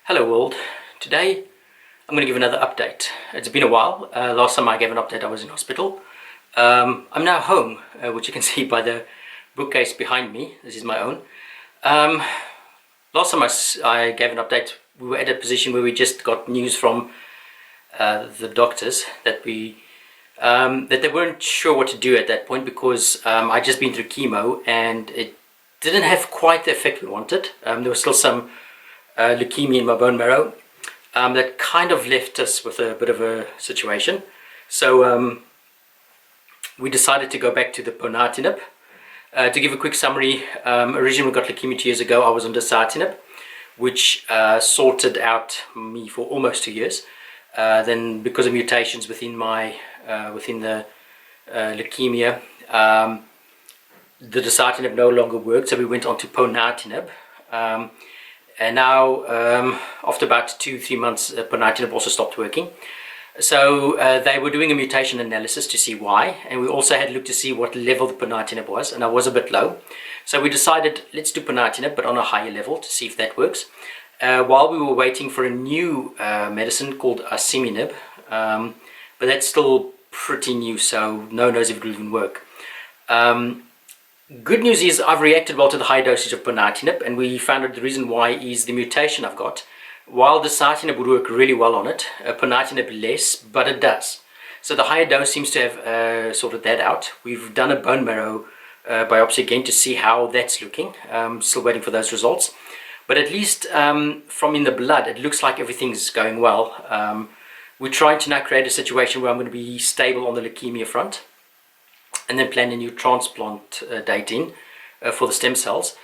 Hello world. Today I'm going to give another update. It's been a while. Last time I gave an update I was in hospital. I'm now home, which you can see by the bookcase behind me. This is my own. Last time I gave an update, we were at a position where we just got news from the doctors that that they weren't sure what to do at that point because I'd just been through chemo and it didn't have quite the effect we wanted. There was still some leukemia in my bone marrow that kind of left us with a bit of a situation. So we decided to go back to the ponatinib. To give a quick summary, originally we got leukemia 2 years ago. I was on dasatinib, which sorted out me for almost 2 years. Then because of mutations within the leukemia, the dasatinib no longer worked, so we went on to ponatinib. And now, after about 2-3 months, ponatinib also stopped working. So they were doing a mutation analysis to see why, and we also had looked to see what level the ponatinib was, and I was a bit low. So we decided, let's do ponatinib, but on a higher level to see if that works. While we were waiting for a new medicine called asciminib, but that's still pretty new, so no one knows if it will even work. Good news is I've reacted well to the high dosage of ponatinib, and we found out the reason why is the mutation I've got. While dasatinib would work really well on it, ponatinib less, but it does. So the higher dose seems to have sorted that out. We've done a bone marrow biopsy again to see how that's looking. Still waiting for those results. But at least from in the blood, it looks like everything's going well. We're trying to now create a situation where I'm going to be stable on the leukemia front, and then plan a new transplant date in for the stem cells.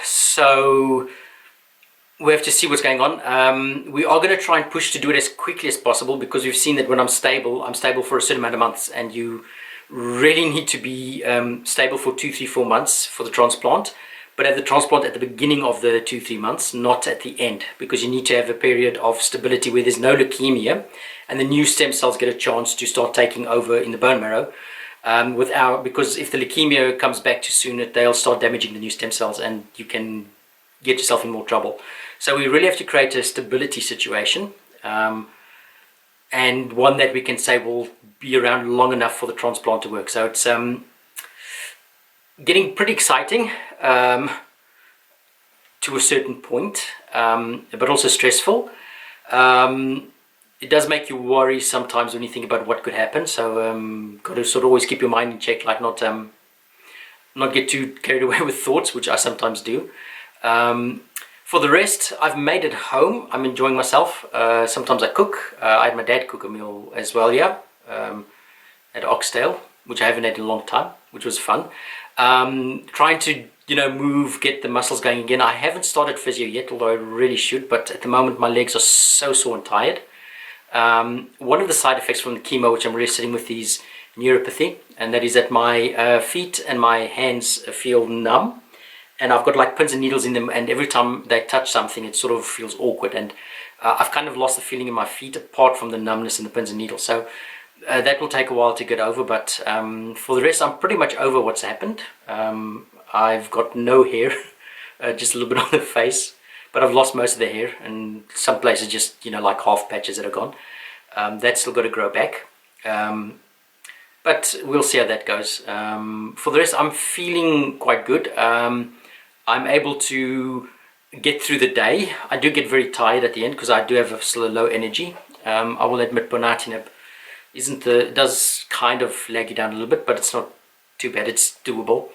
So we have to see what's going on. We are going to try and push to do it as quickly as possible, because we've seen that when I'm stable for a certain amount of months, and you really need to be stable for 2, 3, 4 months for the transplant, but have the transplant at the beginning of the 2-3 months, not at the end, because you need to have a period of stability where there's no leukemia and the new stem cells get a chance to start taking over in the bone marrow. Because if the leukemia comes back too soon, they'll start damaging the new stem cells and you can get yourself in more trouble. So we really have to create a stability situation, and one that we can say will be around long enough for the transplant to work. So it's getting pretty exciting to a certain point, but also stressful. It does make you worry sometimes when you think about what could happen. So got to sort of always keep your mind in check, like not get too carried away with thoughts, which I sometimes do. For the rest, I've made it home. I'm enjoying myself. Sometimes I cook. I had my dad cook a meal as well, yeah, at Oxtail, which I haven't had in a long time, which was fun. Trying to move, get the muscles going again. I haven't started physio yet, although I really should, but at the moment my legs are so sore and tired. One of the side effects from the chemo, which I'm really sitting with, is neuropathy, and that is that my feet and my hands feel numb, and I've got like pins and needles in them, and every time they touch something it sort of feels awkward, and I've kind of lost the feeling in my feet apart from the numbness and the pins and needles. So that will take a while to get over, but for the rest I'm pretty much over what's happened. I've got no hair, just a little bit on the face, but I've lost most of the hair, and some places just like half patches that are gone. That's still got to grow back, but we'll see how that goes. For the rest, I'm feeling quite good. I'm able to get through the day. I do get very tired at the end because I do have still a low energy. I will admit ponatinib does kind of lag you down a little bit, but it's not too bad. It's doable.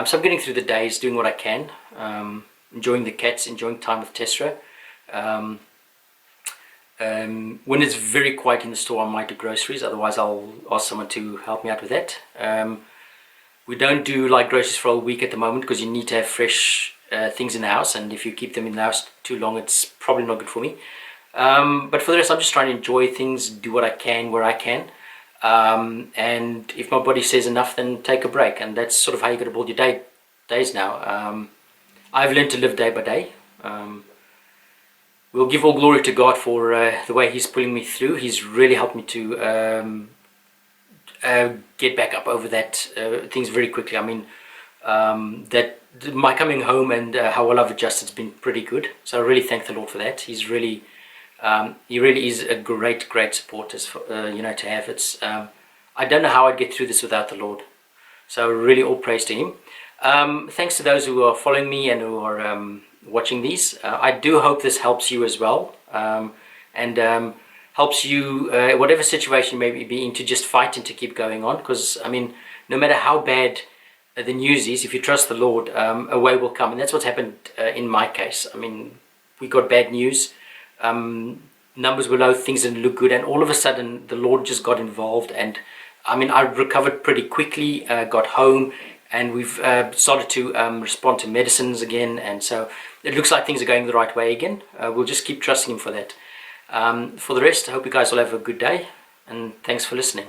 So I'm getting through the days, doing what I can. Enjoying the cats, enjoying time with Tessera. When it's very quiet in the store, I might do groceries. Otherwise, I'll ask someone to help me out with that. We don't do like groceries for a week at the moment because you need to have fresh things in the house, and if you keep them in the house too long, it's probably not good for me. But for the rest, I'm just trying to enjoy things, do what I can where I can. And if my body says enough, then take a break, and that's sort of how you got to build your days now. I've learned to live day by day. We'll give all glory to God for the way He's pulling me through. He's really helped me to get back up over that things very quickly. I mean, that my coming home and how well I've adjusted has been pretty good. So I really thank the Lord for that. He really is a great support to have. It's I don't know how I'd get through this without the Lord. So really all praise to Him. Thanks to those who are following me and who are watching these. I do hope this helps you as well, and helps you, whatever situation you may be in, to just fight and to keep going on. Because, I mean, no matter how bad the news is, if you trust the Lord, a way will come. And that's what's happened in my case. I mean, we got bad news. Numbers were low, things didn't look good, and all of a sudden the Lord just got involved. And I mean, I recovered pretty quickly, got home, and we've started to respond to medicines again, and so it looks like things are going the right way again. We'll just keep trusting Him for that. For the rest, I hope you guys will have a good day, and thanks for listening.